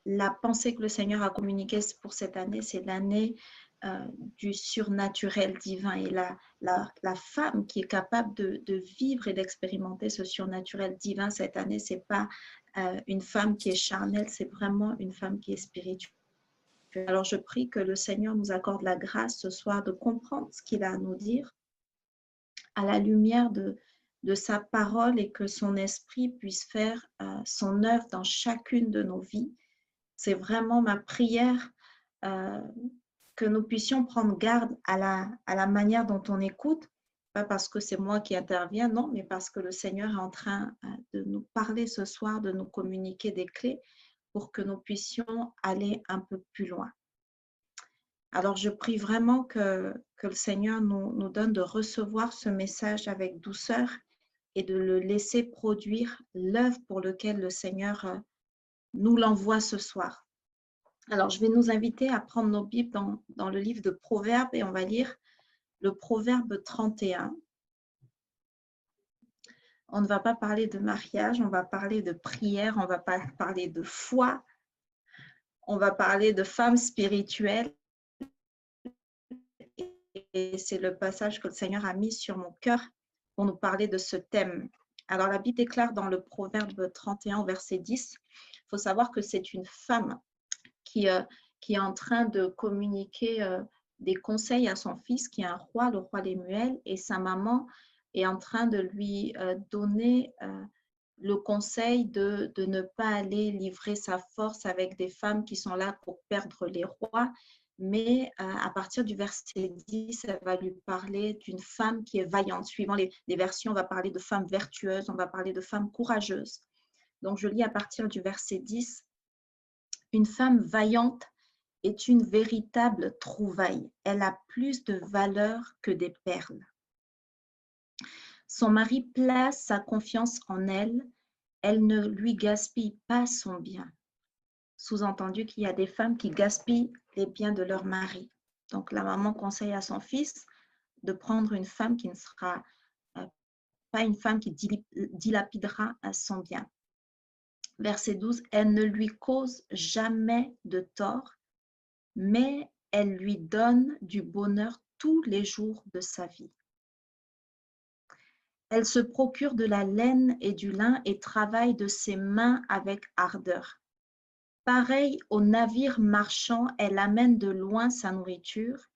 la pensée que le Seigneur a communiquée pour cette année, c'est l'année du surnaturel divin. Et la femme qui est capable de vivre et d'expérimenter ce surnaturel divin cette année, ce n'est pas une femme qui est charnelle, c'est vraiment une femme qui est spirituelle. Alors, je prie que le Seigneur nous accorde la grâce ce soir de comprendre ce qu'il a à nous dire à la lumière de sa parole et que son esprit puisse faire son œuvre dans chacune de nos vies. C'est vraiment ma prière que nous puissions prendre garde à la manière dont on écoute, pas parce que c'est moi qui interviens, non, mais parce que le Seigneur est en train de nous parler ce soir, de nous communiquer des clés pour que nous puissions aller un peu plus loin. Alors, je prie vraiment que le Seigneur nous donne de recevoir ce message avec douceur et de le laisser produire l'œuvre pour laquelle le Seigneur nous l'envoie ce soir. Alors, je vais nous inviter à prendre nos Bibles dans le livre de Proverbes et on va lire le Proverbe 31. On ne va pas parler de mariage, on va parler de prière, on ne va pas parler de foi, on va parler de femmes spirituelles. Et c'est le passage que le Seigneur a mis sur mon cœur pour nous parler de ce thème. Alors, la Bible déclare dans le Proverbe 31, verset 10, il faut savoir que c'est une femme qui est en train de communiquer des conseils à son fils, qui est un roi, le roi Lemuel, et sa maman est en train de lui donner le conseil de ne pas aller livrer sa force avec des femmes qui sont là pour perdre les rois, mais à partir du verset 10, elle va lui parler d'une femme qui est vaillante. Suivant les versions, on va parler de femmes vertueuses, on va parler de femmes courageuses. Donc, je lis à partir du verset 10. Une femme vaillante est une véritable trouvaille. Elle a plus de valeur que des perles. Son mari place sa confiance en elle. Elle ne lui gaspille pas son bien. Sous-entendu qu'il y a des femmes qui gaspillent les biens de leur mari. Donc, la maman conseille à son fils de prendre une femme qui ne sera pas une femme qui dilapidera son bien. Verset 12, elle ne lui cause jamais de tort, mais elle lui donne du bonheur tous les jours de sa vie. Elle se procure de la laine et du lin et travaille de ses mains avec ardeur. Pareille au navire marchand, elle amène de loin sa nourriture.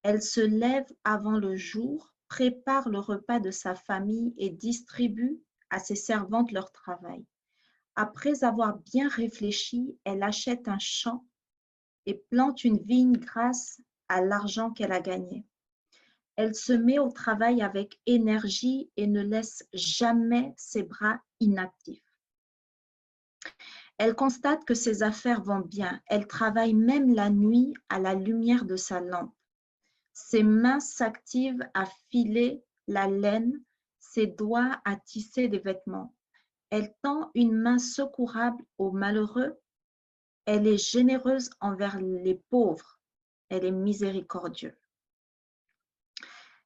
Elle se lève avant le jour, prépare le repas de sa famille et distribue à ses servantes leur travail. Après avoir bien réfléchi, elle achète un champ et plante une vigne grâce à l'argent qu'elle a gagné. Elle se met au travail avec énergie et ne laisse jamais ses bras inactifs. Elle constate que ses affaires vont bien. Elle travaille même la nuit à la lumière de sa lampe. Ses mains s'activent à filer la laine, ses doigts à tisser des vêtements. Elle tend une main secourable aux malheureux. Elle est généreuse envers les pauvres. Elle est miséricordieuse.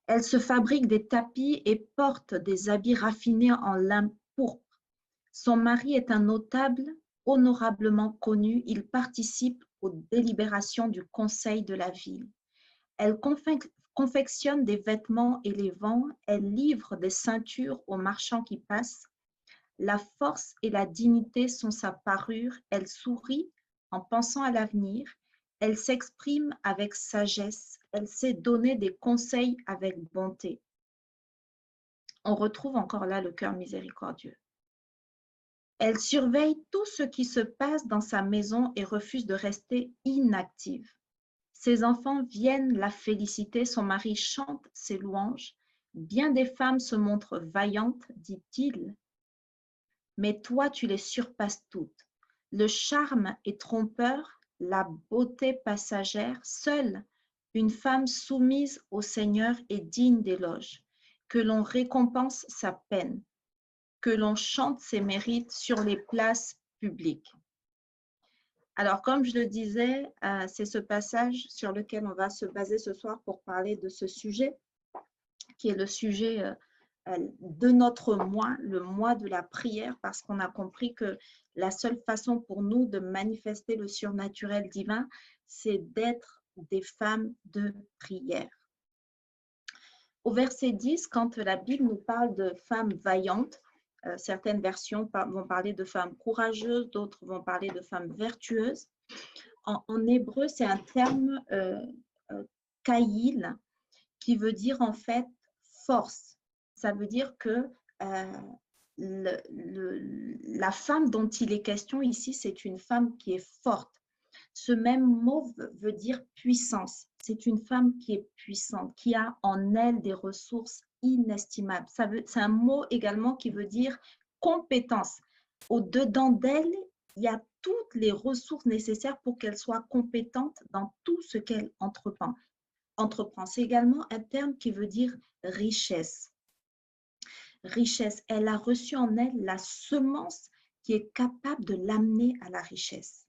Elle se fabrique des tapis et porte des habits raffinés en lin pourpre. Son mari est un notable honorablement connu. Il participe aux délibérations du conseil de la ville. Elle confectionne des vêtements et les vend. Elle livre des ceintures aux marchands qui passent. La force et la dignité sont sa parure. Elle sourit en pensant à l'avenir. Elle s'exprime avec sagesse. Elle sait donner des conseils avec bonté. On retrouve encore là le cœur miséricordieux. Elle surveille tout ce qui se passe dans sa maison et refuse de rester inactive. Ses enfants viennent la féliciter, son mari chante ses louanges. Bien des femmes se montrent vaillantes, dit-il, mais toi tu les surpasses toutes. Le charme est trompeur, la beauté passagère, seule une femme soumise au Seigneur est digne d'éloge, que l'on récompense sa peine, que l'on chante ses mérites sur les places publiques. Alors, comme je le disais, c'est ce passage sur lequel on va se baser ce soir pour parler de ce sujet, qui est le sujet de notre mois, le mois de la prière, parce qu'on a compris que la seule façon pour nous de manifester le surnaturel divin, c'est d'être des femmes de prière. Au verset 10, quand la Bible nous parle de femmes vaillantes, certaines versions vont parler de femmes courageuses, d'autres vont parler de femmes vertueuses. En hébreu, c'est un terme kaïl, qui veut dire en fait force. Ça veut dire que la femme dont il est question ici, c'est une femme qui est forte. Ce même mot veut dire puissance. C'est une femme qui est puissante, qui a en elle des ressources inestimables. C'est un mot également qui veut dire compétence. Au-dedans d'elle, il y a toutes les ressources nécessaires pour qu'elle soit compétente dans tout ce qu'elle entreprend. C'est également un terme qui veut dire richesse. Richesse, elle a reçu en elle la semence qui est capable de l'amener à la richesse.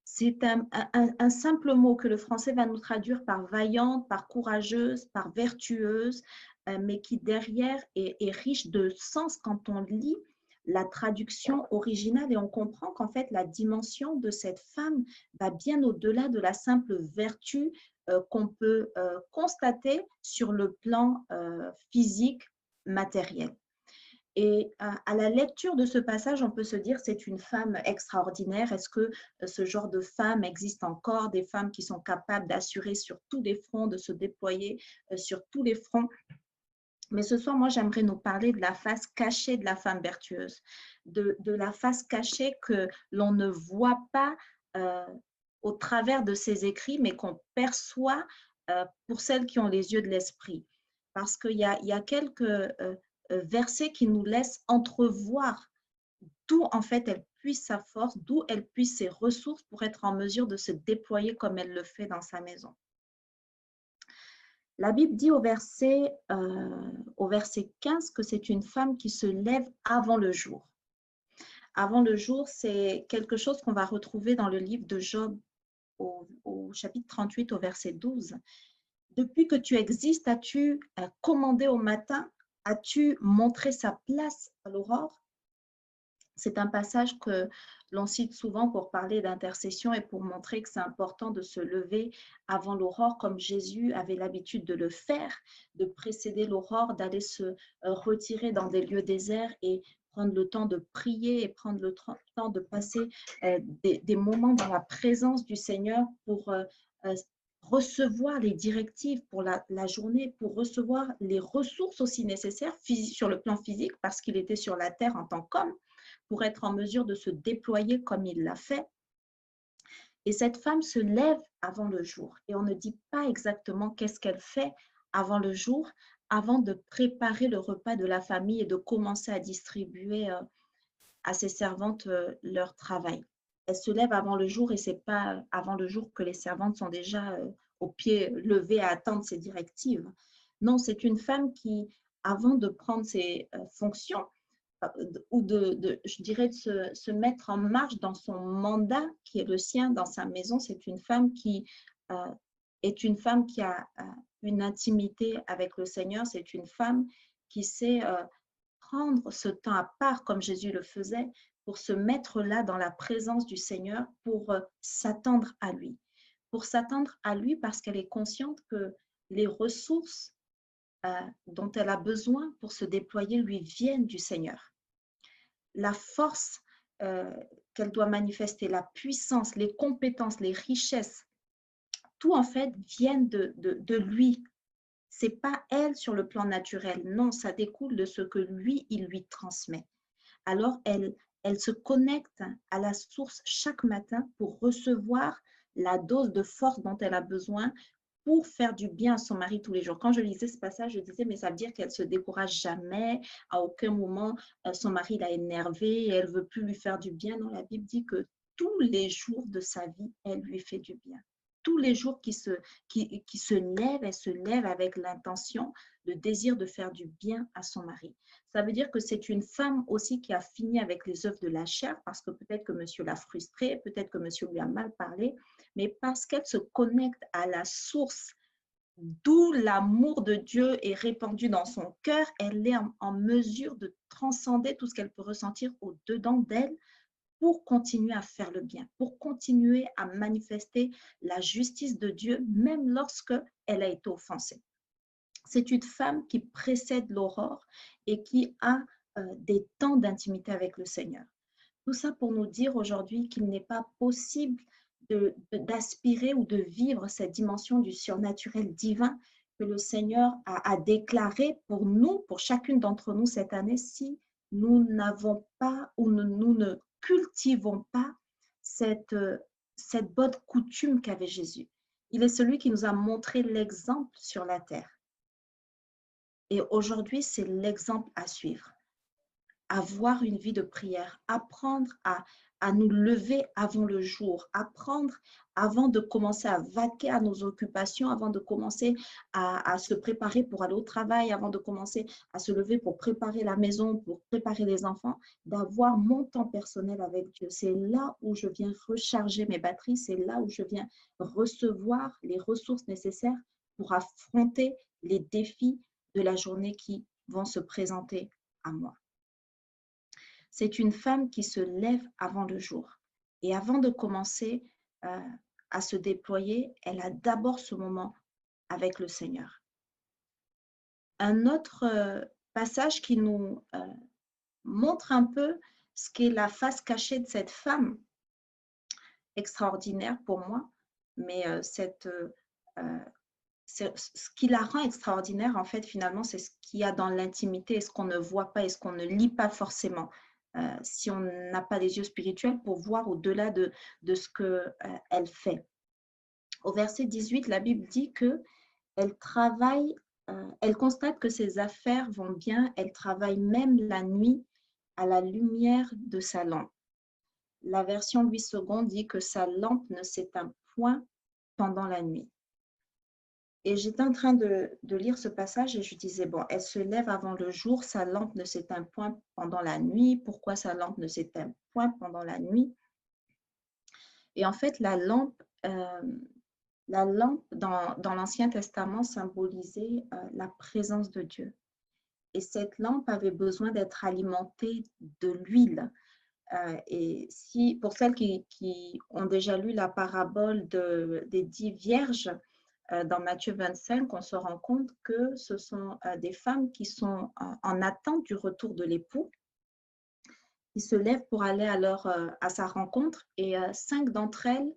C'est un simple mot que le français va nous traduire par vaillante, par courageuse, par vertueuse, mais qui derrière est riche de sens quand on lit la traduction originale et on comprend qu'en fait la dimension de cette femme va bien au-delà de la simple vertu qu'on peut constater sur le plan physique, matériel. Et à la lecture de ce passage, on peut se dire c'est une femme extraordinaire. Est-ce que ce genre de femme existe encore, des femmes qui sont capables d'assurer sur tous les fronts, de se déployer sur tous les fronts? Mais ce soir, moi, j'aimerais nous parler de la face cachée de la femme vertueuse, de la face cachée que l'on ne voit pas au travers de ses écrits, mais qu'on perçoit pour celles qui ont les yeux de l'esprit. Parce qu'il y a quelques versets qui nous laissent entrevoir d'où en fait elle puise sa force, d'où elle puise ses ressources pour être en mesure de se déployer comme elle le fait dans sa maison. La Bible dit au verset 15 que c'est une femme qui se lève avant le jour. Avant le jour, c'est quelque chose qu'on va retrouver dans le livre de Job au chapitre 38 au verset 12. Depuis que tu existes, as-tu commandé au matin? As-tu montré sa place à l'aurore? C'est un passage que l'on cite souvent pour parler d'intercession et pour montrer que c'est important de se lever avant l'aurore comme Jésus avait l'habitude de le faire, de précéder l'aurore, d'aller se retirer dans des lieux déserts et prendre le temps de prier et prendre le temps de passer des moments dans la présence du Seigneur pour recevoir les directives pour la journée, pour recevoir les ressources aussi nécessaires sur le plan physique parce qu'il était sur la terre en tant qu'homme, pour être en mesure de se déployer comme il l'a fait. Et cette femme se lève avant le jour. Et on ne dit pas exactement qu'est-ce qu'elle fait avant le jour, avant de préparer le repas de la famille et de commencer à distribuer à ses servantes leur travail. Elle se lève avant le jour et ce n'est pas avant le jour que les servantes sont déjà au pied levé à attendre ses directives. Non, c'est une femme qui, avant de prendre ses fonctions, ou je dirais, de se mettre en marche dans son mandat qui est le sien dans sa maison. C'est une femme qui est une femme qui a une intimité avec le Seigneur. C'est une femme qui sait prendre ce temps à part comme Jésus le faisait pour se mettre là dans la présence du Seigneur, pour s'attendre à lui. Pour s'attendre à lui parce qu'elle est consciente que les ressources dont elle a besoin pour se déployer lui viennent du Seigneur. La force qu'elle doit manifester, la puissance, les compétences, les richesses, tout en fait viennent de lui. Ce n'est pas elle sur le plan naturel, non, ça découle de ce que lui, il lui transmet. Alors, elle se connecte à la source chaque matin pour recevoir la dose de force dont elle a besoin pour faire du bien à son mari tous les jours. Quand je lisais ce passage, je disais, mais ça veut dire qu'elle ne se décourage jamais, à aucun moment son mari l'a énervée et elle ne veut plus lui faire du bien. Non, la Bible dit que tous les jours de sa vie, elle lui fait du bien. Tous les jours qui se lève, elle se lève avec l'intention, le désir de faire du bien à son mari. Ça veut dire que c'est une femme aussi qui a fini avec les œuvres de la chair, parce que peut-être que monsieur l'a frustrée, peut-être que monsieur lui a mal parlé, mais parce qu'elle se connecte à la source d'où l'amour de Dieu est répandu dans son cœur, elle est en mesure de transcender tout ce qu'elle peut ressentir au-dedans d'elle pour continuer à faire le bien, pour continuer à manifester la justice de Dieu, même lorsque elle a été offensée. C'est une femme qui précède l'aurore et qui a des temps d'intimité avec le Seigneur. Tout ça pour nous dire aujourd'hui qu'il n'est pas possible d'aspirer ou de vivre cette dimension du surnaturel divin que le Seigneur a déclaré pour nous, pour chacune d'entre nous cette année, si nous n'avons pas ou nous ne cultivons pas cette, cette bonne coutume qu'avait Jésus. Il est celui qui nous a montré l'exemple sur la terre. Et aujourd'hui, c'est l'exemple à suivre. Avoir une vie de prière, apprendre à nous lever avant le jour, apprendre avant de commencer à vaquer à nos occupations, avant de commencer à se préparer pour aller au travail, avant de commencer à se lever pour préparer la maison, pour préparer les enfants, d'avoir mon temps personnel avec Dieu. C'est là où je viens recharger mes batteries, c'est là où je viens recevoir les ressources nécessaires pour affronter les défis de la journée qui vont se présenter à moi. C'est une femme qui se lève avant le jour. Et avant de commencer à se déployer, elle a d'abord ce moment avec le Seigneur. Un autre passage qui nous montre un peu ce qu'est la face cachée de cette femme extraordinaire pour moi, mais ce qui la rend extraordinaire, en fait, finalement, c'est ce qu'il y a dans l'intimité et ce qu'on ne voit pas et ce qu'on ne lit pas forcément. Si on n'a pas les yeux spirituels pour voir au-delà de ce qu'elle fait. Au verset 18, la Bible dit qu'elle travaille, elle constate que ses affaires vont bien, elle travaille même la nuit à la lumière de sa lampe. La version 8 secondes dit que sa lampe ne s'éteint point pendant la nuit. Et j'étais en train de lire ce passage et je disais, bon, elle se lève avant le jour, sa lampe ne s'éteint point pendant la nuit. Pourquoi sa lampe ne s'éteint point pendant la nuit? Et en fait, la lampe dans l'Ancien Testament symbolisait la présence de Dieu. Et cette lampe avait besoin d'être alimentée de l'huile. Et si, pour celles qui ont déjà lu la parabole des 10 vierges, dans Matthieu 25, on se rend compte que ce sont des femmes qui sont en attente du retour de l'époux, qui se lèvent pour aller à sa rencontre. Et 5 d'entre elles,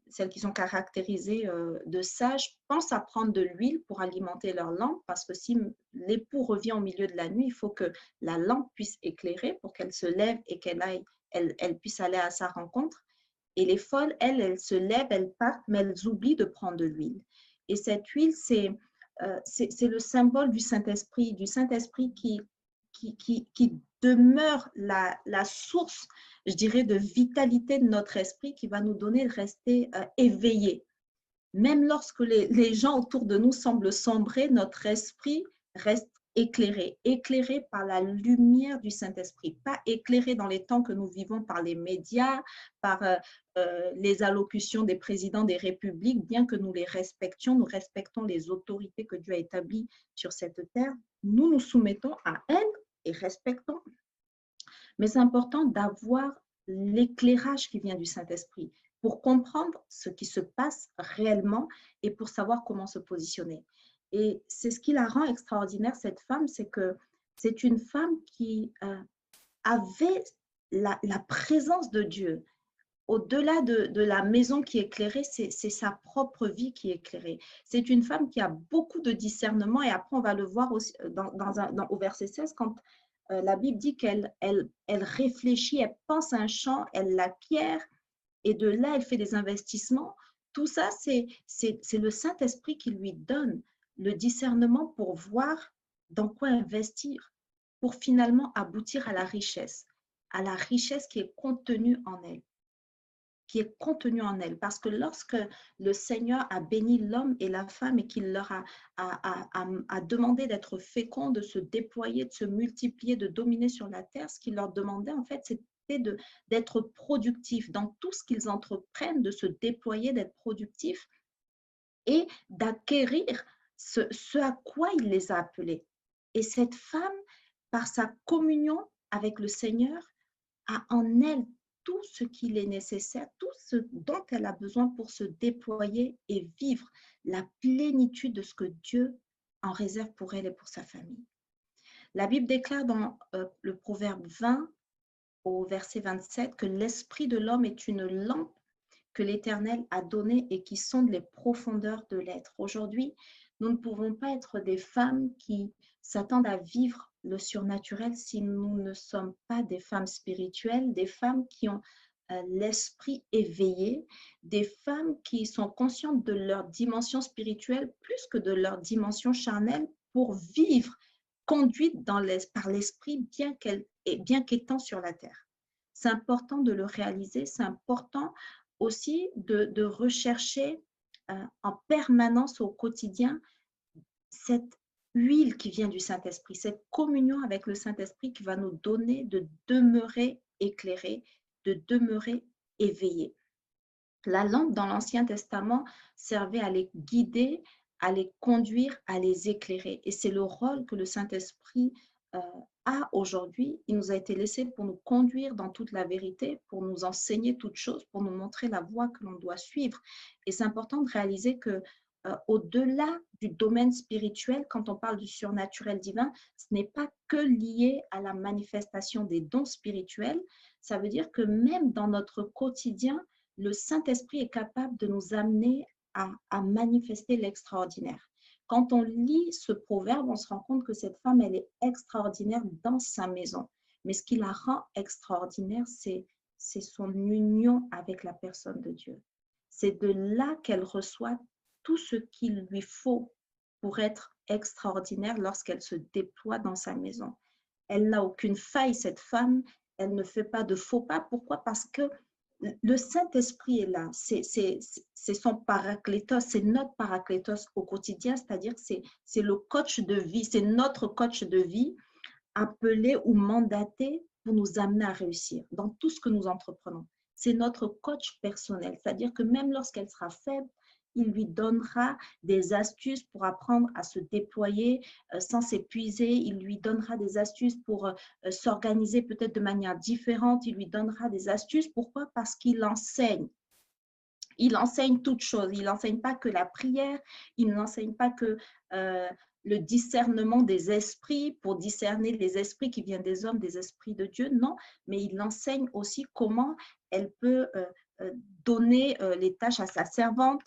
celles qui sont caractérisées de sages, pensent à prendre de l'huile pour alimenter leur lampe, parce que si l'époux revient au milieu de la nuit, il faut que la lampe puisse éclairer pour qu'elle se lève et elle puisse aller à sa rencontre. Et les folles, elles se lèvent, elles partent, mais elles oublient de prendre de l'huile. Et cette huile, c'est le symbole du Saint-Esprit qui demeure la source, je dirais, de vitalité de notre esprit, qui va nous donner de rester éveillés. Même lorsque les gens autour de nous semblent sombrer, notre esprit reste éclairé par la lumière du Saint-Esprit, pas éclairé dans les temps que nous vivons par les médias, par les allocutions des présidents des républiques, bien que nous les respections, nous respectons les autorités que Dieu a établies sur cette terre, nous nous soumettons à elles et respectons. Mais c'est important d'avoir l'éclairage qui vient du Saint-Esprit pour comprendre ce qui se passe réellement et pour savoir comment se positionner. Et c'est ce qui la rend extraordinaire, cette femme, c'est que c'est une femme qui avait la présence de Dieu. Au-delà de la maison qui est éclairée, c'est sa propre vie qui est éclairée. C'est une femme qui a beaucoup de discernement et après on va le voir aussi au verset 16 quand la Bible dit qu'elle réfléchit, elle pense à un champ, elle l'acquiert et de là elle fait des investissements. Tout ça, c'est le Saint-Esprit qui lui donne le discernement pour voir dans quoi investir, pour finalement aboutir à la richesse qui est contenue en elle. Parce que lorsque le Seigneur a béni l'homme et la femme et qu'il leur a demandé d'être féconds, de se déployer, de se multiplier, de dominer sur la terre, ce qu'il leur demandait en fait, c'était d'être productifs dans tout ce qu'ils entreprennent, de se déployer, d'être productifs. et d'acquérir ce à quoi il les a appelés. Et cette femme, par sa communion avec le Seigneur, a en elle tout ce qu'il est nécessaire, tout ce dont elle a besoin pour se déployer et vivre la plénitude de ce que Dieu en réserve pour elle et pour sa famille. La Bible déclare dans le Proverbe 20 au verset 27 que l'esprit de l'homme est une lampe que l'Éternel a donnée et qui sonde les profondeurs de l'être. Aujourd'hui, nous ne pouvons pas être des femmes qui s'attendent à vivre le surnaturel si nous ne sommes pas des femmes spirituelles, des femmes qui ont l'esprit éveillé, des femmes qui sont conscientes de leur dimension spirituelle plus que de leur dimension charnelle pour vivre conduite par l'esprit bien qu'étant sur la terre. C'est important de le réaliser, c'est important aussi de rechercher en permanence au quotidien cette huile qui vient du Saint-Esprit, cette communion avec le Saint-Esprit qui va nous donner de demeurer éclairés, de demeurer éveillés. La lampe dans l'Ancien Testament servait à les guider, à les conduire, à les éclairer. Et c'est le rôle que le Saint-Esprit a aujourd'hui. Il nous a été laissé pour nous conduire dans toute la vérité, pour nous enseigner toutes choses, pour nous montrer la voie que l'on doit suivre. Et c'est important de réaliser que au-delà du domaine spirituel, quand on parle du surnaturel divin, ce n'est pas que lié à la manifestation des dons spirituels. Ça veut dire que même dans notre quotidien, le Saint-Esprit est capable de nous amener à manifester l'extraordinaire. Quand on lit ce proverbe, on se rend compte que cette femme, elle est extraordinaire dans sa maison. Mais ce qui la rend extraordinaire, c'est son union avec la personne de Dieu. C'est de là qu'elle reçoit tout ce qu'il lui faut pour être extraordinaire lorsqu'elle se déploie dans sa maison. Elle n'a aucune faille, cette femme. Elle ne fait pas de faux pas. Pourquoi? Parce que le Saint-Esprit est là, c'est son paraclétos, c'est notre paraclétos au quotidien, c'est-à-dire c'est le coach de vie, c'est notre coach de vie appelé ou mandaté pour nous amener à réussir dans tout ce que nous entreprenons. C'est notre coach personnel, c'est-à-dire que même lorsqu'elle sera faible, il lui donnera des astuces pour apprendre à se déployer sans s'épuiser. Il lui donnera des astuces pour s'organiser peut-être de manière différente. Il lui donnera des astuces. Pourquoi? Parce qu'il enseigne. Il enseigne toutes choses. Il n'enseigne pas que la prière. Il n'enseigne pas que le discernement des esprits pour discerner les esprits qui viennent des hommes, des esprits de Dieu. Non, mais il enseigne aussi comment elle peut donner les tâches à sa servante,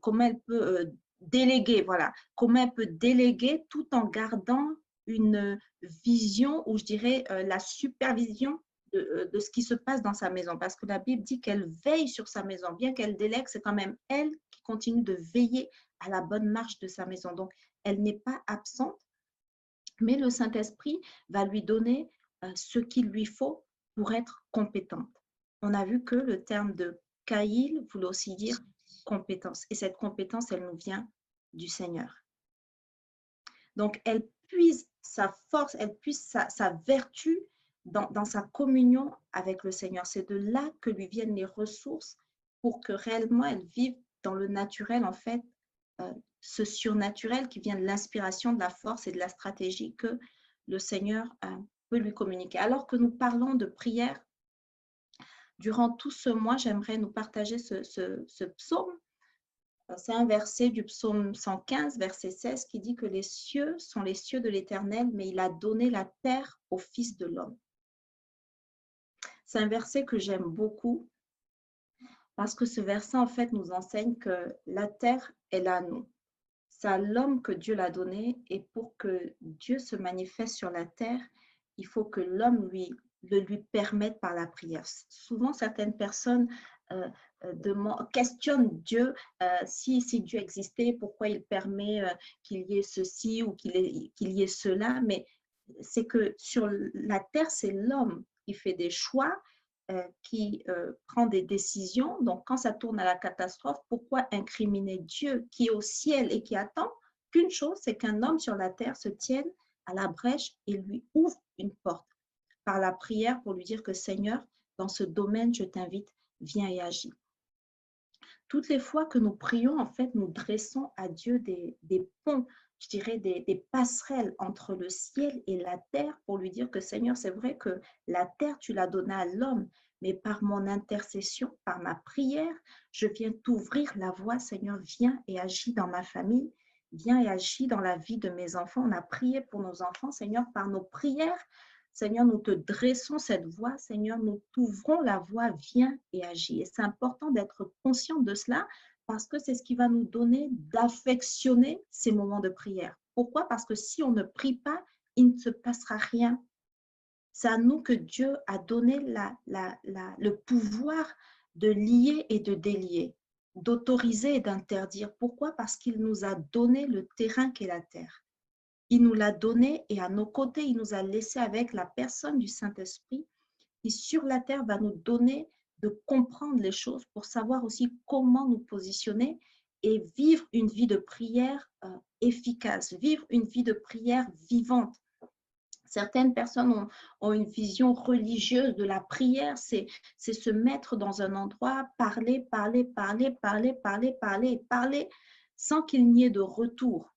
comment elle peut déléguer, voilà, comment elle peut déléguer tout en gardant une vision ou je dirais la supervision de ce qui se passe dans sa maison. Parce que la Bible dit qu'elle veille sur sa maison. Bien qu'elle délègue, c'est quand même elle qui continue de veiller à la bonne marche de sa maison. Donc, elle n'est pas absente, mais le Saint-Esprit va lui donner ce qu'il lui faut pour être compétente. On a vu que le terme de Kaïl voulait aussi dire compétence. Et cette compétence, elle nous vient du Seigneur. Donc, elle puise sa force, elle puise sa vertu dans sa communion avec le Seigneur. C'est de là que lui viennent les ressources pour que réellement elle vive dans le naturel, en fait, ce surnaturel qui vient de l'inspiration, de la force et de la stratégie que le Seigneur peut lui communiquer. Alors que nous parlons de prière, durant tout ce mois, j'aimerais nous partager ce psaume. C'est un verset du psaume 115, verset 16, qui dit que les cieux sont les cieux de l'Éternel, mais il a donné la terre au Fils de l'homme. C'est un verset que j'aime beaucoup parce que ce verset, en fait, nous enseigne que la terre est à nous. C'est à l'homme que Dieu l'a donné et pour que Dieu se manifeste sur la terre, il faut que l'homme le lui permette par la prière. Souvent, certaines personnes questionnent Dieu, si Dieu existait, pourquoi il permet qu'il y ait ceci ou qu'il y ait cela, mais c'est que sur la terre, c'est l'homme qui fait des choix, qui prend des décisions. Donc, quand ça tourne à la catastrophe, pourquoi incriminer Dieu qui est au ciel et qui attend qu'une chose, c'est qu'un homme sur la terre se tienne à la brèche et lui ouvre une porte par la prière pour lui dire que Seigneur, dans ce domaine, je t'invite, viens et agis. toutes les fois que nous prions, en fait, nous dressons à Dieu des ponts, je dirais des passerelles entre le ciel et la terre pour lui dire que Seigneur, c'est vrai que la terre, tu l'as donnée à l'homme, mais par mon intercession, par ma prière, je viens t'ouvrir la voie. Seigneur, viens et agis dans ma famille, viens et agis dans la vie de mes enfants. On a prié pour nos enfants, Seigneur, par nos prières. Seigneur, nous te dressons cette voie. Seigneur, nous t'ouvrons la voie, viens et agis. Et c'est important d'être conscient de cela parce que c'est ce qui va nous donner d'affectionner ces moments de prière. Pourquoi? Parce que si on ne prie pas, il ne se passera rien. C'est à nous que Dieu a donné le pouvoir de lier et de délier, d'autoriser et d'interdire. Pourquoi? Parce qu'il nous a donné le terrain qu'est la terre. Il nous l'a donné et à nos côtés, il nous a laissé avec la personne du Saint-Esprit qui sur la terre va nous donner de comprendre les choses pour savoir aussi comment nous positionner et vivre une vie de prière efficace, vivre une vie de prière vivante. Certaines personnes ont une vision religieuse de la prière, c'est se mettre dans un endroit, parler, parler, parler, parler, parler, parler, parler, sans qu'il n'y ait de retour.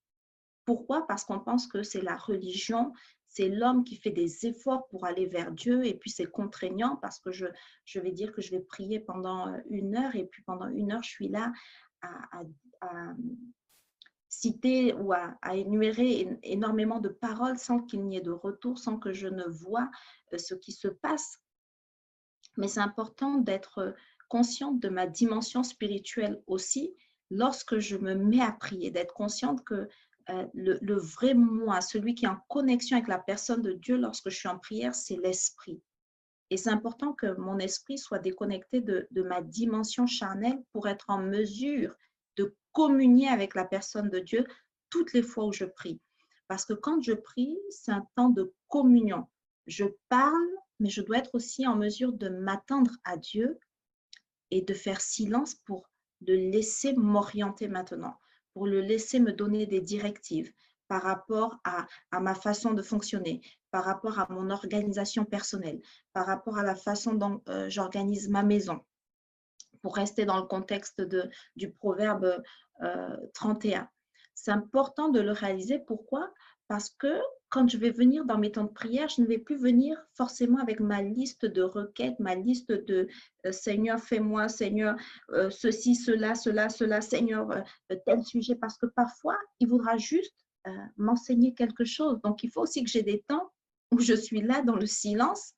Pourquoi? Parce qu'on pense que c'est la religion, c'est l'homme qui fait des efforts pour aller vers Dieu et puis c'est contraignant parce que je vais dire que je vais prier pendant 1 heure et puis pendant 1 heure, je suis là à citer ou à énumérer énormément de paroles sans qu'il n'y ait de retour, sans que je ne vois ce qui se passe. Mais c'est important d'être consciente de ma dimension spirituelle aussi lorsque je me mets à prier, d'être consciente que le vrai moi, celui qui est en connexion avec la personne de Dieu lorsque je suis en prière, c'est l'esprit. Et c'est important que mon esprit soit déconnecté de ma dimension charnelle pour être en mesure de communier avec la personne de Dieu toutes les fois où je prie. Parce que quand je prie, c'est un temps de communion. Je parle, mais je dois être aussi en mesure de m'attendre à Dieu et de faire silence pour le laisser m'orienter maintenant, pour le laisser me donner des directives par rapport à ma façon de fonctionner, par rapport à mon organisation personnelle, par rapport à la façon dont j'organise ma maison, pour rester dans le contexte du proverbe 31. C'est important de le réaliser. Pourquoi? Parce que quand je vais venir dans mes temps de prière, je ne vais plus venir forcément avec ma liste de requêtes, ma liste de Seigneur, fais-moi, Seigneur, ceci, cela, cela, cela, Seigneur, tel sujet, parce que parfois, il voudra juste m'enseigner quelque chose. Donc, il faut aussi que j'ai des temps où je suis là dans le silence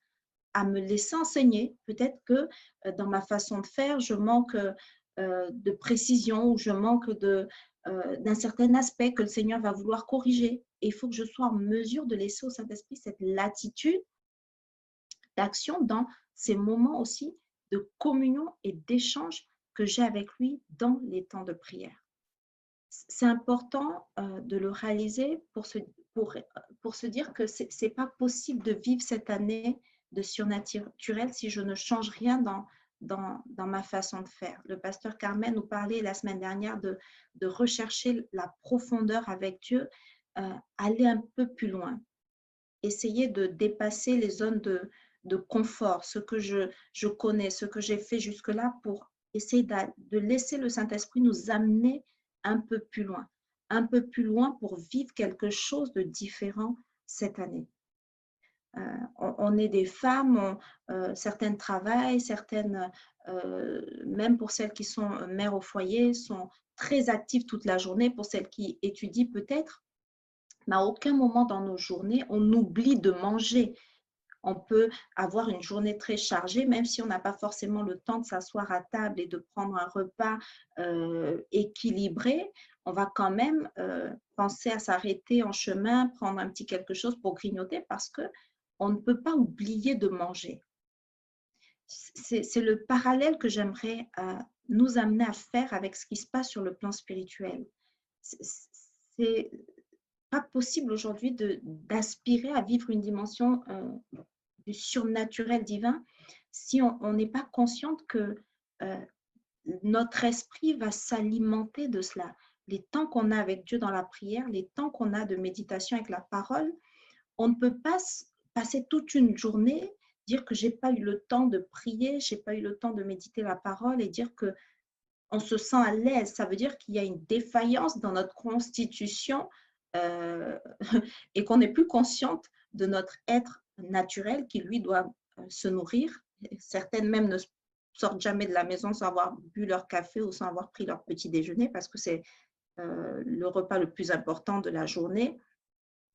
à me laisser enseigner. Peut-être que dans ma façon de faire, je manque de précision ou je manque d'un certain aspect que le Seigneur va vouloir corriger. Et il faut que je sois en mesure de laisser au Saint-Esprit cette latitude d'action dans ces moments aussi de communion et d'échange que j'ai avec lui dans les temps de prière. C'est important de le réaliser pour se dire que ce n'est pas possible de vivre cette année de surnaturel si je ne change rien dans ma façon de faire. Le pasteur Carmen nous parlait la semaine dernière de rechercher la profondeur avec Dieu, aller un peu plus loin, essayer de dépasser les zones de confort, ce que je connais, ce que j'ai fait jusque-là pour essayer de laisser le Saint-Esprit nous amener un peu plus loin pour vivre quelque chose de différent cette année. On est des femmes, certaines travaillent, certaines, même pour celles qui sont mères au foyer, sont très actives toute la journée. Pour celles qui étudient peut-être, mais à aucun moment dans nos journées, on oublie de manger. On peut avoir une journée très chargée, même si on n'a pas forcément le temps de s'asseoir à table et de prendre un repas équilibré. On va quand même penser à s'arrêter en chemin, prendre un petit quelque chose pour grignoter parce qu'on ne peut pas oublier de manger. C'est le parallèle que j'aimerais nous amener à faire avec ce qui se passe sur le plan spirituel. C'est pas possible aujourd'hui d'aspirer à vivre une dimension du surnaturel divin si on n'est pas consciente que notre esprit va s'alimenter de cela. Les temps qu'on a avec Dieu dans la prière, les temps qu'on a de méditation avec la parole, on ne peut pas passer toute une journée, dire que j'ai pas eu le temps de prier, j'ai pas eu le temps de méditer la parole et dire que on se sent à l'aise. Ça veut dire qu'il y a une défaillance dans notre constitution euh, et qu'on n'est plus consciente de notre être naturel qui, lui, doit se nourrir. Certaines même ne sortent jamais de la maison sans avoir bu leur café ou sans avoir pris leur petit déjeuner parce que c'est le repas le plus important de la journée.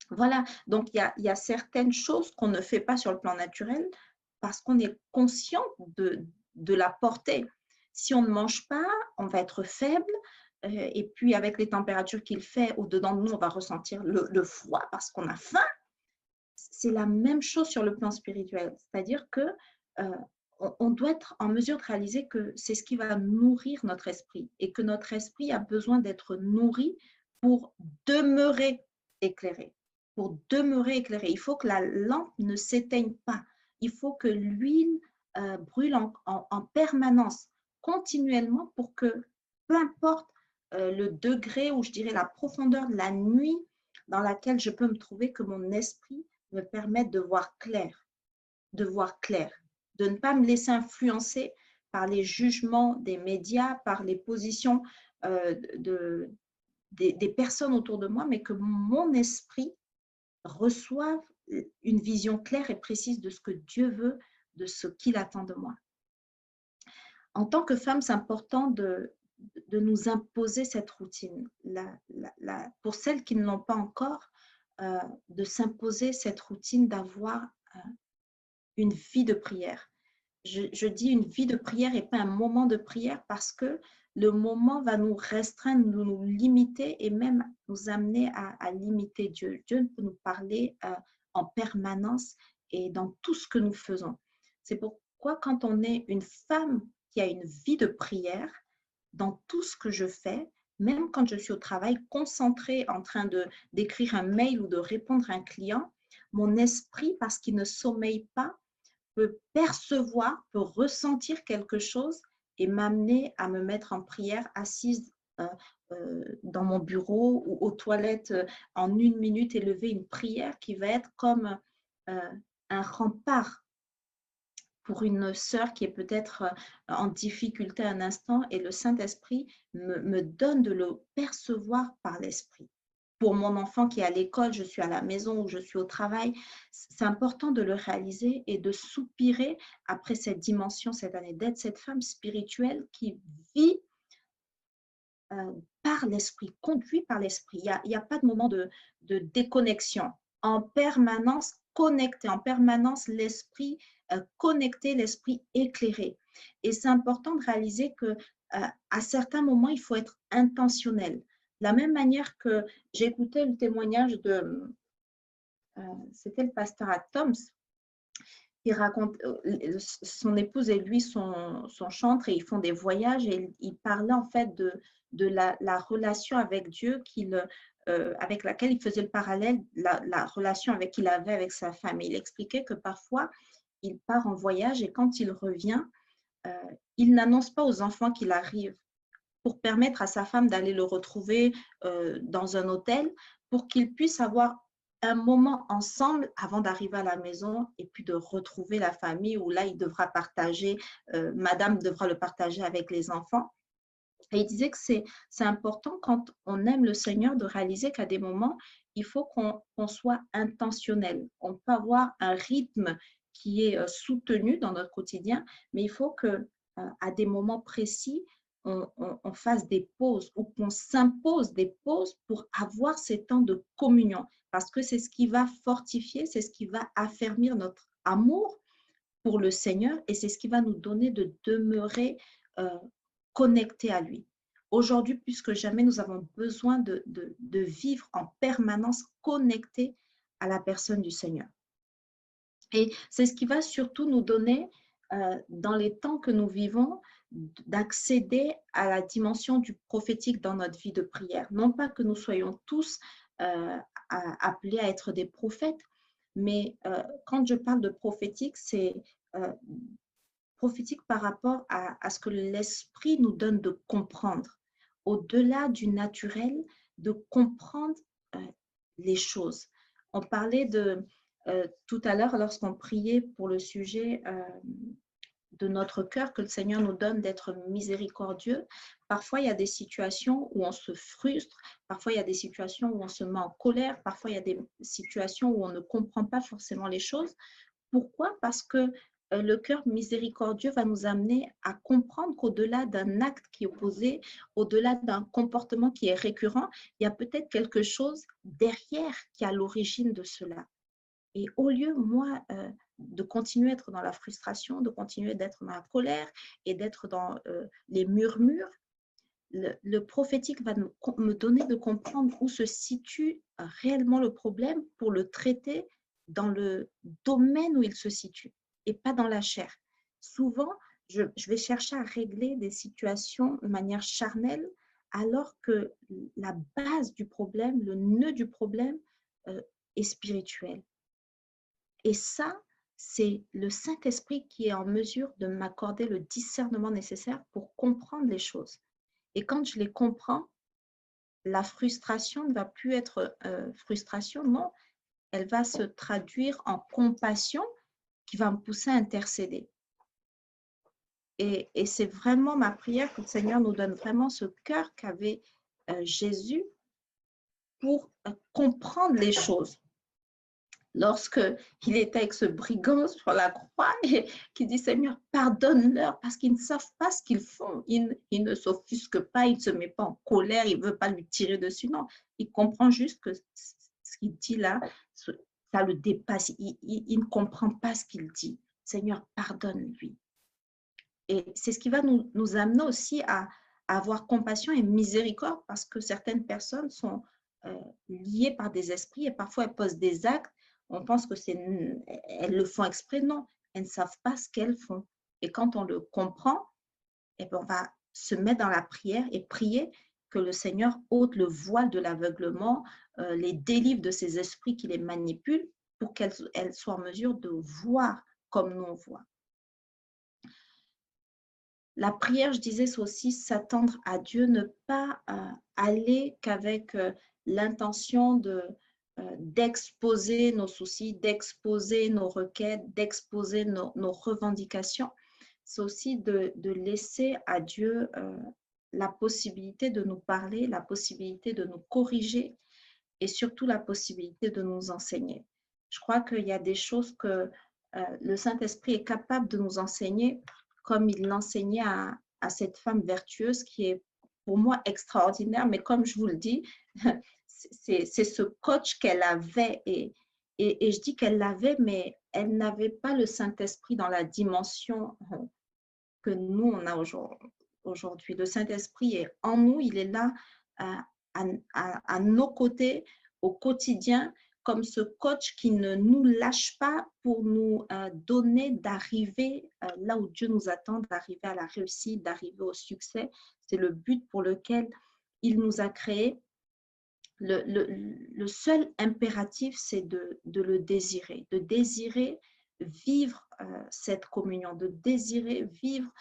Voilà, donc il y a certaines choses qu'on ne fait pas sur le plan naturel parce qu'on est conscient de la portée. Si on ne mange pas, on va être faible. Et puis, avec les températures qu'il fait, au-dedans de nous, on va ressentir le froid parce qu'on a faim. C'est la même chose sur le plan spirituel. C'est-à-dire que on doit être en mesure de réaliser que c'est ce qui va nourrir notre esprit et que notre esprit a besoin d'être nourri pour demeurer éclairé. Pour demeurer éclairé. Il faut que la lampe ne s'éteigne pas. Il faut que l'huile brûle en permanence, continuellement, pour que, peu importe le degré ou je dirais la profondeur de la nuit dans laquelle je peux me trouver, que mon esprit me permette de voir clair, de ne pas me laisser influencer par les jugements des médias, par les positions des personnes autour de moi, mais que mon esprit reçoive une vision claire et précise de ce que Dieu veut, de ce qu'il attend de moi. En tant que femme, c'est important de nous imposer cette routine. Pour celles qui ne l'ont pas encore, de s'imposer cette routine d'avoir une vie de prière. Je dis une vie de prière et pas un moment de prière parce que le moment va nous restreindre, nous limiter et même nous amener à limiter Dieu. Dieu peut nous parler en permanence et dans tout ce que nous faisons. C'est pourquoi quand on est une femme qui a une vie de prière, dans tout ce que je fais, même quand je suis au travail, concentrée en train d'écrire un mail ou de répondre à un client, mon esprit, parce qu'il ne sommeille pas, peut percevoir, peut ressentir quelque chose et m'amener à me mettre en prière assise dans mon bureau ou aux toilettes en 1 minute, élever une prière qui va être comme un rempart pour une sœur qui est peut-être en difficulté un instant et le Saint-Esprit me donne de le percevoir par l'Esprit. Pour mon enfant qui est à l'école, je suis à la maison ou je suis au travail, c'est important de le réaliser et de soupirer après cette dimension cette année, d'être cette femme spirituelle qui vit par l'Esprit, conduit par l'Esprit. Il n'y a pas de moment de déconnexion. En permanence connecté, en permanence l'Esprit connecté, l'Esprit éclairé. Et c'est important de réaliser que à certains moments, il faut être intentionnel. De la même manière que j'écoutais le témoignage de, c'était le pasteur à Toms, il raconte, son épouse et lui sont chantres et ils font des voyages et il parlait en fait de la relation avec Dieu avec laquelle il faisait le parallèle, la relation qu'il avait avec sa femme. Et il expliquait que parfois, il part en voyage et quand il revient, il n'annonce pas aux enfants qu'il arrive pour permettre à sa femme d'aller le retrouver dans un hôtel pour qu'ils puissent avoir un moment ensemble avant d'arriver à la maison et puis de retrouver la famille où là, il devra partager, madame devra le partager avec les enfants. Et il disait que c'est important quand on aime le Seigneur de réaliser qu'à des moments, il faut qu'on soit intentionnel. On peut avoir un rythme qui est soutenu dans notre quotidien, mais il faut que à des moments précis, on fasse des pauses ou qu'on s'impose des pauses pour avoir ces temps de communion. Parce que c'est ce qui va fortifier, c'est ce qui va affermir notre amour pour le Seigneur et c'est ce qui va nous donner de demeurer connectés à lui. Aujourd'hui, plus que jamais, nous avons besoin de vivre en permanence connectés à la personne du Seigneur. Et c'est ce qui va surtout nous donner, dans les temps que nous vivons, d'accéder à la dimension du prophétique dans notre vie de prière. Non pas que nous soyons tous appelés à être des prophètes, mais quand je parle de prophétique, c'est prophétique par rapport à ce que l'Esprit nous donne de comprendre, au-delà du naturel, de comprendre les choses. On parlait tout à l'heure, lorsqu'on priait pour le sujet de notre cœur que le Seigneur nous donne d'être miséricordieux. Parfois, il y a des situations où on se frustre, parfois, il y a des situations où on se met en colère, parfois, il y a des situations où on ne comprend pas forcément les choses. Pourquoi? Parce que le cœur miséricordieux va nous amener à comprendre qu'au-delà d'un acte qui est posé, au-delà d'un comportement qui est récurrent, il y a peut-être quelque chose derrière qui est à l'origine de cela. Et au lieu, moi, de continuer à être dans la frustration, de continuer d'être dans la colère et d'être dans les murmures, le prophétique va me donner de comprendre où se situe réellement le problème pour le traiter dans le domaine où il se situe et pas dans la chair. Souvent, je vais chercher à régler des situations de manière charnelle alors que la base du problème, le nœud du problème est spirituel. Et ça, c'est le Saint-Esprit qui est en mesure de m'accorder le discernement nécessaire pour comprendre les choses. Et quand je les comprends, la frustration ne va plus être frustration, non, elle va se traduire en compassion qui va me pousser à intercéder. Et c'est vraiment ma prière que le Seigneur nous donne vraiment ce cœur qu'avait Jésus pour comprendre les choses. Lorsqu'il était avec ce brigand sur la croix et qui dit « Seigneur, pardonne-leur parce qu'ils ne savent pas ce qu'ils font. » Il ne s'offusque pas, il ne se met pas en colère, il ne veut pas lui tirer dessus. Non, il comprend juste que ce qu'il dit là, ça le dépasse. Il ne comprend pas ce qu'il dit. « Seigneur, pardonne-lui. » Et c'est ce qui va nous amener aussi à avoir compassion et miséricorde parce que certaines personnes sont liées par des esprits et parfois elles posent des actes. On pense que elles le font exprès. Non, elles ne savent pas ce qu'elles font. Et quand on le comprend, eh bien, on va se mettre dans la prière et prier que le Seigneur ôte le voile de l'aveuglement, les délivre de ces esprits qui les manipulent pour qu'elles soient en mesure de voir comme nous on voit. La prière, je disais, c'est aussi s'attendre à Dieu, ne pas aller qu'avec l'intention d'exposer nos soucis, d'exposer nos requêtes, d'exposer nos revendications. C'est aussi de laisser à Dieu la possibilité de nous parler, la possibilité de nous corriger et surtout la possibilité de nous enseigner. Je crois qu'il y a des choses que le Saint-Esprit est capable de nous enseigner comme il l'enseignait à cette femme vertueuse qui est pour moi extraordinaire, mais comme je vous le dis, c'est ce coach qu'elle avait et je dis qu'elle l'avait, mais elle n'avait pas le Saint-Esprit dans la dimension que nous, on a aujourd'hui. Le Saint-Esprit est en nous, il est là à nos côtés au quotidien comme ce coach qui ne nous lâche pas pour nous donner d'arriver là où Dieu nous attend, d'arriver à la réussite, d'arriver au succès. C'est le but pour lequel il nous a créés. Le seul impératif, c'est de le désirer, de désirer vivre cette communion, de désirer vivre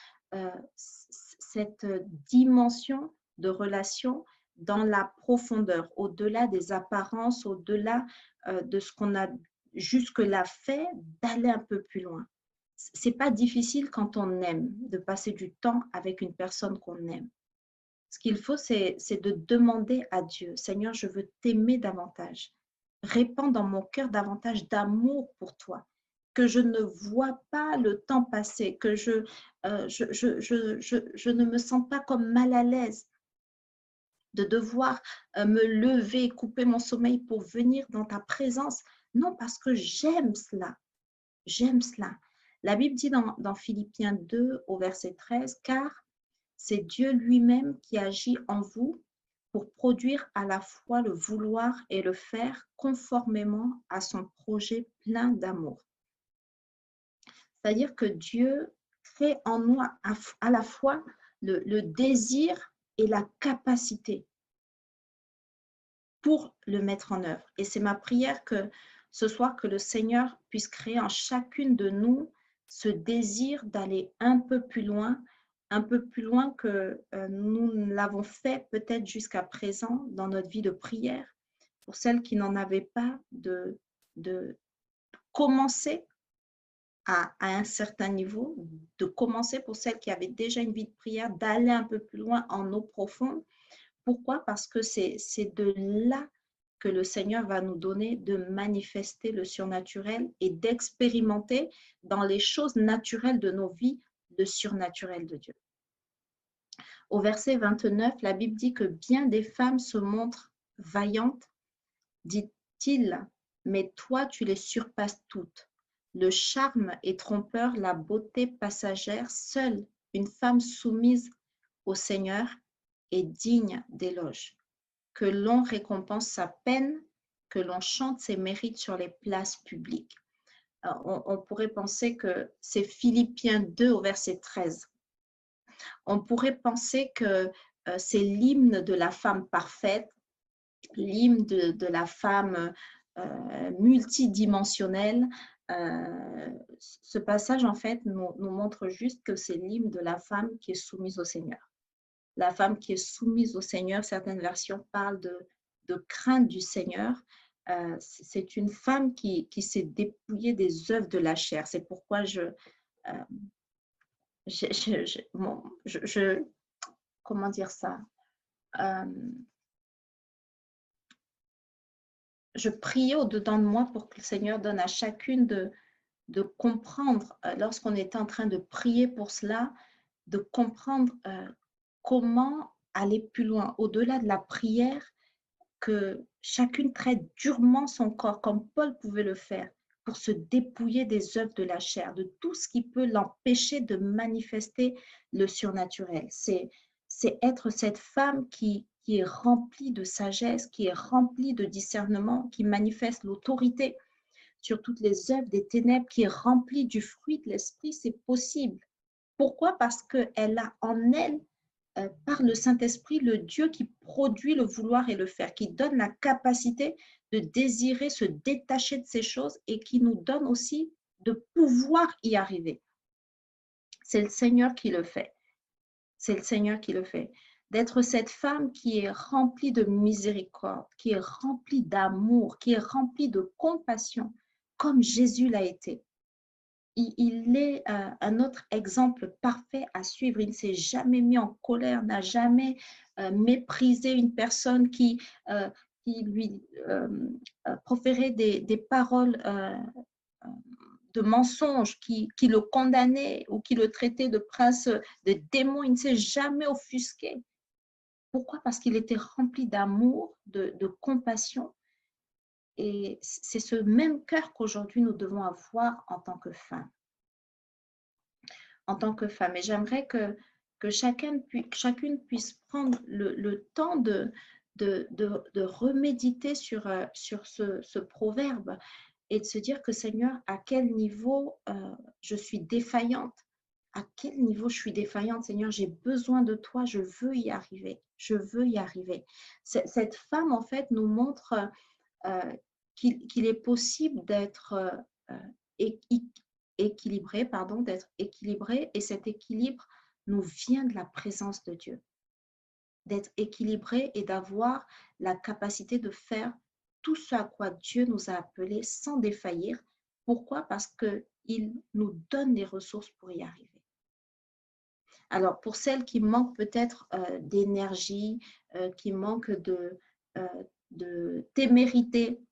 cette dimension de relation dans la profondeur, au-delà des apparences, au-delà de ce qu'on a jusque-là fait, d'aller un peu plus loin. Ce n'est pas difficile quand on aime, de passer du temps avec une personne qu'on aime. Ce qu'il faut, c'est de demander à Dieu, Seigneur, je veux t'aimer davantage. Répands dans mon cœur davantage d'amour pour toi, que je ne vois pas le temps passer, que je ne me sens pas comme mal à l'aise de devoir me lever, couper mon sommeil pour venir dans ta présence. Non, parce que j'aime cela. J'aime cela. La Bible dit dans Philippiens 2 au verset 13, car c'est Dieu lui-même qui agit en vous pour produire à la fois le vouloir et le faire conformément à son projet plein d'amour. C'est-à-dire que Dieu crée en nous à la fois le désir et la capacité pour le mettre en œuvre. Et c'est ma prière que ce soir, que le Seigneur puisse créer en chacune de nous ce désir d'aller un peu plus loin que nous l'avons fait peut-être jusqu'à présent dans notre vie de prière. Pour celles qui n'en avaient pas, de commencer à un certain niveau, de commencer pour celles qui avaient déjà une vie de prière, d'aller un peu plus loin en eau profonde. Pourquoi? Parce que c'est de là que le Seigneur va nous donner de manifester le surnaturel et d'expérimenter dans les choses naturelles de nos vies le surnaturel de Dieu. Au verset 29, la Bible dit que bien des femmes se montrent vaillantes, dit-il, mais toi tu les surpasses toutes. Le charme est trompeur, la beauté passagère, seule une femme soumise au Seigneur est digne d'éloge. Que l'on récompense sa peine, que l'on chante ses mérites sur les places publiques. On pourrait penser que c'est Philippiens 2 au verset 13. On pourrait penser que c'est l'hymne de la femme parfaite, l'hymne de la femme multidimensionnelle. Ce passage, en fait, nous montre juste que c'est l'hymne de la femme qui est soumise au Seigneur. La femme qui est soumise au Seigneur, certaines versions parlent de crainte du Seigneur. C'est une femme qui s'est dépouillée des œuvres de la chair. C'est pourquoi comment dire ça? Je priais au-dedans de moi pour que le Seigneur donne à chacune de comprendre, lorsqu'on était en train de prier pour cela, de comprendre comment aller plus loin, au-delà de la prière, que chacune traite durement son corps, comme Paul pouvait le faire, pour se dépouiller des œuvres de la chair, de tout ce qui peut l'empêcher de manifester le surnaturel. C'est être cette femme qui est remplie de sagesse, qui est remplie de discernement, qui manifeste l'autorité sur toutes les œuvres des ténèbres, qui est remplie du fruit de l'esprit. C'est possible. Pourquoi? Parce qu'elle a en elle, par le Saint-Esprit, le Dieu qui produit le vouloir et le faire, qui donne la capacité de désirer se détacher de ces choses et qui nous donne aussi de pouvoir y arriver. C'est le Seigneur qui le fait. C'est le Seigneur qui le fait. D'être cette femme qui est remplie de miséricorde, qui est remplie d'amour, qui est remplie de compassion, comme Jésus l'a été. Il est un autre exemple parfait à suivre. Il ne s'est jamais mis en colère, n'a jamais méprisé une personne qui lui proférait des paroles de mensonges, qui le condamnaient ou qui le traitaient de prince de démons. Il ne s'est jamais offusqué. Pourquoi? Parce qu'il était rempli d'amour, de compassion. Et c'est ce même cœur qu'aujourd'hui nous devons avoir en tant que femme. En tant que femme. Et j'aimerais que chacune puisse prendre le temps de reméditer sur ce proverbe et de se dire que Seigneur, à quel niveau je suis défaillante? À quel niveau je suis défaillante, Seigneur? J'ai besoin de toi, je veux y arriver. Je veux y arriver. Cette femme, en fait, nous montre qu'il est possible d'être équilibré, d'être équilibré, et cet équilibre nous vient de la présence de Dieu. D'être équilibré et d'avoir la capacité de faire tout ce à quoi Dieu nous a appelés sans défaillir. Pourquoi? Parce qu'il nous donne les ressources pour y arriver. Alors, pour celles qui manquent peut-être d'énergie, qui manquent de témérité,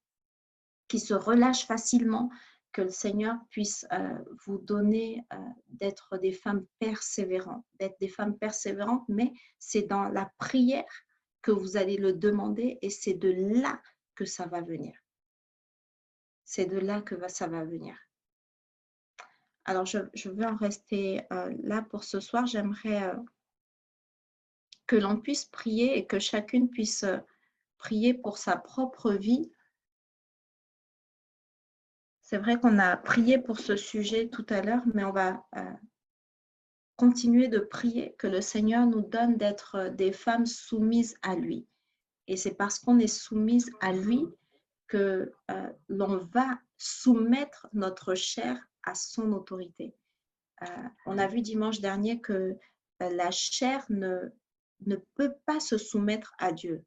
qui se relâchent facilement, que le Seigneur puisse vous donner d'être des femmes persévérantes, mais c'est dans la prière que vous allez le demander et c'est de là que ça va venir. C'est de là que ça va venir. Alors, je veux en rester là pour ce soir. J'aimerais que l'on puisse prier et que chacune puisse prier pour sa propre vie. C'est vrai qu'on a prié pour ce sujet tout à l'heure, mais on va continuer de prier que le Seigneur nous donne d'être des femmes soumises à lui. Et c'est parce qu'on est soumise à lui que l'on va soumettre notre chair à son autorité. On a vu dimanche dernier que la chair ne peut pas se soumettre à Dieu.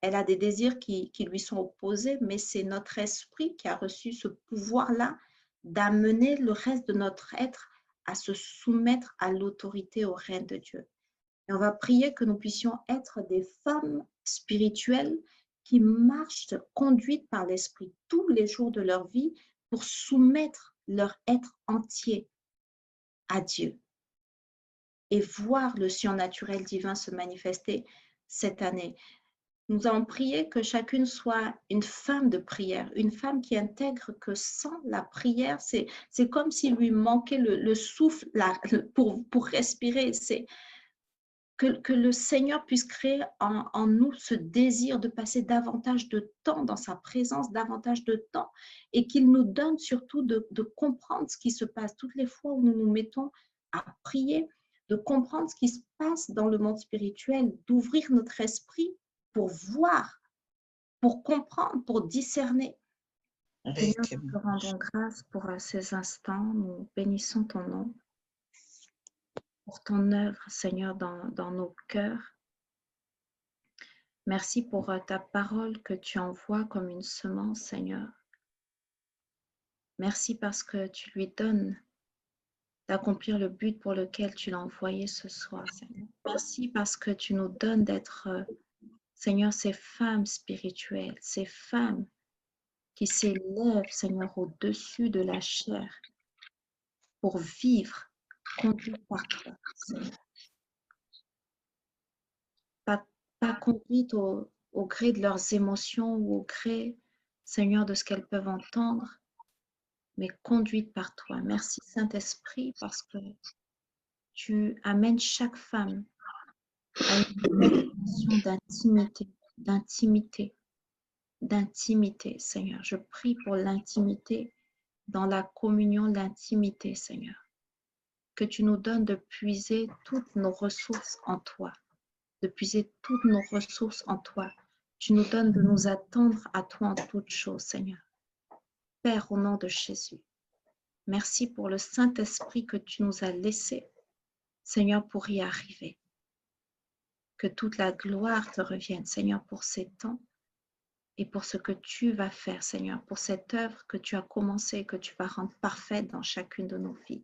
Elle a des désirs qui lui sont opposés, mais c'est notre esprit qui a reçu ce pouvoir-là d'amener le reste de notre être à se soumettre à l'autorité, au règne de Dieu. Et on va prier que nous puissions être des femmes spirituelles qui marchent conduites par l'Esprit tous les jours de leur vie pour soumettre leur être entier à Dieu et voir le surnaturel divin se manifester cette année. Nous allons prier que chacune soit une femme de prière, une femme qui intègre que sans la prière, c'est comme s'il lui manquait le souffle pour respirer. C'est que le Seigneur puisse créer en nous ce désir de passer davantage de temps dans sa présence, davantage de temps, et qu'il nous donne surtout de comprendre ce qui se passe toutes les fois où nous nous mettons à prier, de comprendre ce qui se passe dans le monde spirituel, d'ouvrir notre esprit pour voir, pour comprendre, pour discerner. Seigneur, nous te rendons grâce pour ces instants. Nous bénissons ton nom pour ton œuvre, Seigneur, dans nos cœurs. Merci pour ta parole que tu envoies comme une semence, Seigneur. Merci parce que tu lui donnes d'accomplir le but pour lequel tu l'as envoyé ce soir, Seigneur. Merci parce que tu nous donnes d'être, Seigneur, ces femmes spirituelles, ces femmes qui s'élèvent, Seigneur, au-dessus de la chair pour vivre conduites par toi, Seigneur. Pas conduites au gré de leurs émotions ou au gré, Seigneur, de ce qu'elles peuvent entendre, mais conduites par toi. Merci Saint-Esprit parce que tu amènes chaque femme à une relation d'intimité, Seigneur. Je prie pour l'intimité, dans la communion, l'intimité, Seigneur. Que tu nous donnes de puiser toutes nos ressources en toi, de puiser toutes nos ressources en toi. Tu nous donnes de nous attendre à toi en toutes choses, Seigneur. Père, au nom de Jésus, merci pour le Saint-Esprit que tu nous as laissé, Seigneur, pour y arriver. Que toute la gloire te revienne, Seigneur, pour ces temps et pour ce que tu vas faire, Seigneur, pour cette œuvre que tu as commencée et que tu vas rendre parfaite dans chacune de nos vies.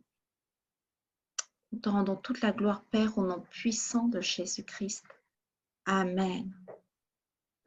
Nous te rendons toute la gloire, Père, au nom puissant de Jésus-Christ. Amen.